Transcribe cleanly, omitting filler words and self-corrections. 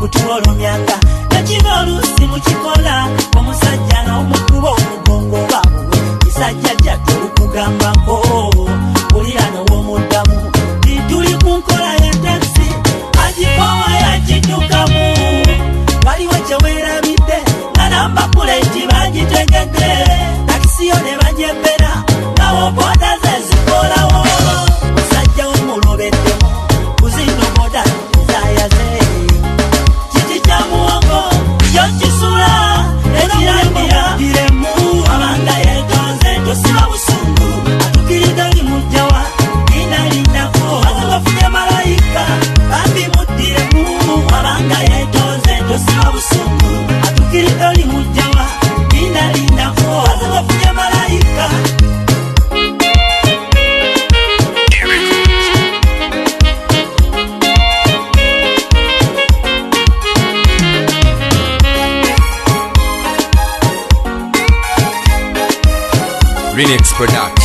kutuolumyanga nakiva oluusi mukikola omusajja nga omukuba omugongo babuwe kisajja jjattu okugambako ulira n'owomuddamu tituli ku nkola ya taxi agikowa yakiddukamu waliwo kyeweerabidde nga namba puleti bagitegedde takisiyo ne bagyebera ngawo boda ze zikolawo musajja w'omulubeddemu kuzino boda zayaze kiki kya muwogo yo kisula ekirambira diremu abanga yetonze tosiba busungu atukirida oli mujjawa inalindako azabafunye malayika bambi muddiremu abanga yetonze tosiba busungu atukirida oli mujjawa inalindako azabafunye malayika. Remix Production.